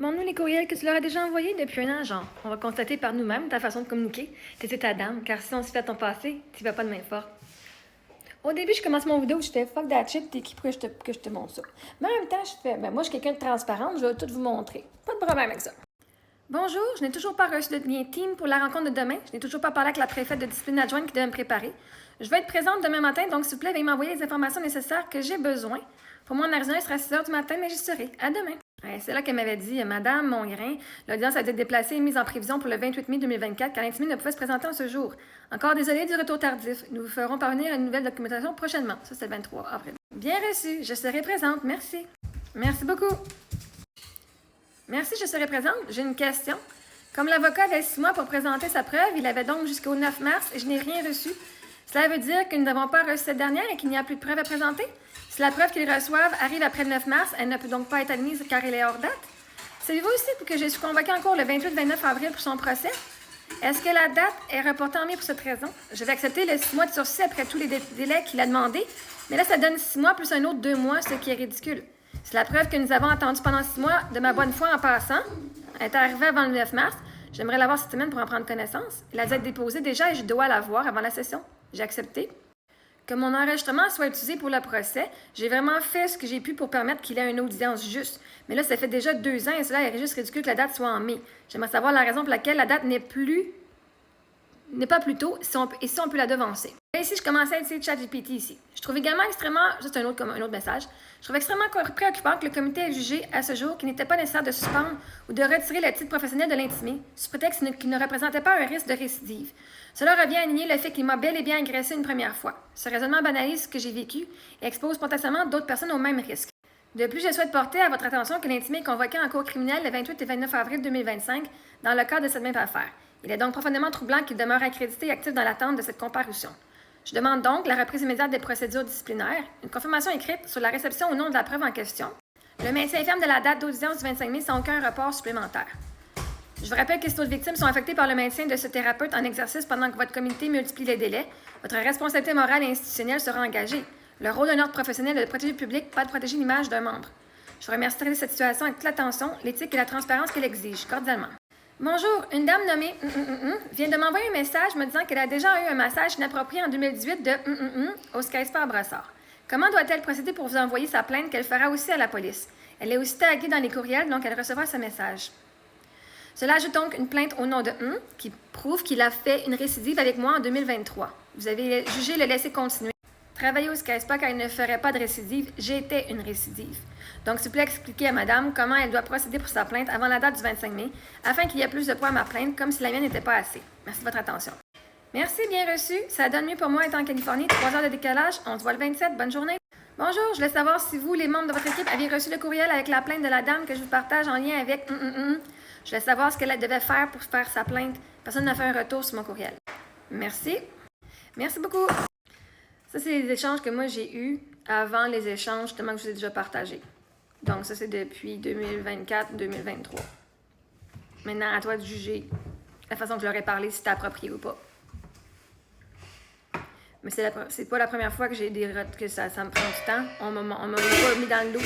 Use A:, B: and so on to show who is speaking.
A: Montre-nous les courriels que tu leur as déjà envoyés depuis un an, genre. On va constater par nous-mêmes ta façon de communiquer. T'étais ta dame, car si on se fait à ton passé, tu vas pas de main forte. Au début, je commence mon vidéo, je fais fuck that shit, t'es qui pour que je te montre ça. Mais en même temps, je fais, moi, je suis quelqu'un de transparente, je vais tout vous montrer. Pas de problème avec ça. Bonjour, je n'ai toujours pas reçu de lien team pour la rencontre de demain. Je n'ai toujours pas parlé avec la préfète de discipline adjointe qui devait me préparer. Je vais être présente demain matin, donc s'il vous plaît, veuillez m'envoyer les informations nécessaires que j'ai besoin. Pour moi, en Arizona, il sera 6 h du matin, mais j'y serai. À demain. C'est là qu'elle m'avait dit, Madame Mongrain, l'audience a été déplacée et mise en prévision pour le 28 mai 2024, car l'intimé ne pouvait se présenter en ce jour. Encore désolé du retour tardif. Nous vous ferons parvenir une nouvelle documentation prochainement. Ça, c'est le 23 avril. Bien reçu. Je serai présente. Merci. Merci beaucoup. Merci, je serai présente. J'ai une question. Comme l'avocat avait 6 mois pour présenter sa preuve, il avait donc jusqu'au 9 mars et je n'ai rien reçu. Cela veut dire que nous n'avons pas reçu cette dernière et qu'il n'y a plus de preuve à présenter? Si la preuve qu'ils reçoivent arrive après le 9 mars, elle ne peut donc pas être admise car elle est hors date? Savez-vous aussi que je suis convoquée en cours le 28-29 avril pour son procès? Est-ce que la date est reportée en mai pour cette raison? Je vais accepter le 6 mois de sursis après tous les délais qu'il a demandé, mais là, ça donne 6 mois plus un autre 2 mois, ce qui est ridicule. C'est la preuve que nous avons attendue pendant 6 mois de ma bonne foi en passant. Elle est arrivée avant le 9 mars. J'aimerais l'avoir cette semaine pour en prendre connaissance. Elle a dû être déposée déjà et je dois l'avoir avant la session. J'ai accepté. Que mon enregistrement soit utilisé pour le procès, j'ai vraiment fait ce que j'ai pu pour permettre qu'il ait une audience juste. Mais là, ça fait déjà 2 ans et cela est juste ridicule que la date soit en mai. J'aimerais savoir la raison pour laquelle la date n'est pas plus tôt et si on peut la devancer. Et ici, je commençais à utiliser ChatGPT ici. Je trouve également extrêmement, juste un autre message, je trouve extrêmement préoccupant que le comité ait jugé à ce jour qu'il n'était pas nécessaire de suspendre ou de retirer le titre professionnel de l'intimé, sous prétexte qu'il ne représentait pas un risque de récidive. Cela revient à nier le fait qu'il m'a bel et bien agressé une première fois. Ce raisonnement banalise ce que j'ai vécu et expose potentiellement d'autres personnes au même risque. De plus, je souhaite porter à votre attention que l'intimé est convoqué en cour criminelle le 28 et 29 avril 2025 dans le cadre de cette même affaire. Il est donc profondément troublant qu'il demeure accrédité et actif dans l'attente de cette comparution. Je demande donc la reprise immédiate des procédures disciplinaires, une confirmation écrite sur la réception ou non de la preuve en question, le maintien ferme de la date d'audience du 25 mai sans aucun report supplémentaire. Je vous rappelle que si d'autres victimes sont affectées par le maintien de ce thérapeute en exercice pendant que votre comité multiplie les délais, votre responsabilité morale et institutionnelle sera engagée. Le rôle d'un ordre professionnel est de protéger le public, pas de protéger l'image d'un membre. Je vous remercie de traiter cette situation avec toute l'attention, l'éthique et la transparence qu'elle exige, cordialement. Bonjour, une dame nommée vient de m'envoyer un message me disant qu'elle a déjà eu un massage inapproprié en 2018 de au Sky Spa à Brossard. Comment doit-elle procéder pour vous envoyer sa plainte qu'elle fera aussi à la police? Elle est aussi taguée dans les courriels, donc elle recevra ce message. Cela ajoute donc une plainte au nom de qui prouve qu'il a fait une récidive avec moi en 2023. Vous avez jugé le laisser continuer. Travailler au Sky Spa car il ne ferait pas de récidive, j'étais une récidive. Donc, s'il vous plaît, expliquez à madame comment elle doit procéder pour sa plainte avant la date du 25 mai, afin qu'il y ait plus de poids à ma plainte, comme si la mienne n'était pas assez. Merci de votre attention. Merci, bien reçu. Ça donne mieux pour moi étant en Californie. 3 heures de décalage. On se voit le 27. Bonne journée. Bonjour, je voulais savoir si vous, les membres de votre équipe, aviez reçu le courriel avec la plainte de la dame que je vous partage en lien avec Je voulais savoir ce qu'elle devait faire pour faire sa plainte. Personne n'a fait un retour sur mon courriel. Merci. Merci beaucoup. Ça, c'est les échanges que moi, j'ai eus avant les échanges justement que je vous ai déjà partagés. Donc, ça, c'est depuis 2024-2023. Maintenant, à toi de juger la façon que je leur ai parlé, si c'est approprié ou pas. Mais c'est pas la première fois que j'ai que ça me prend du temps. On m'a pas mis dans le loup.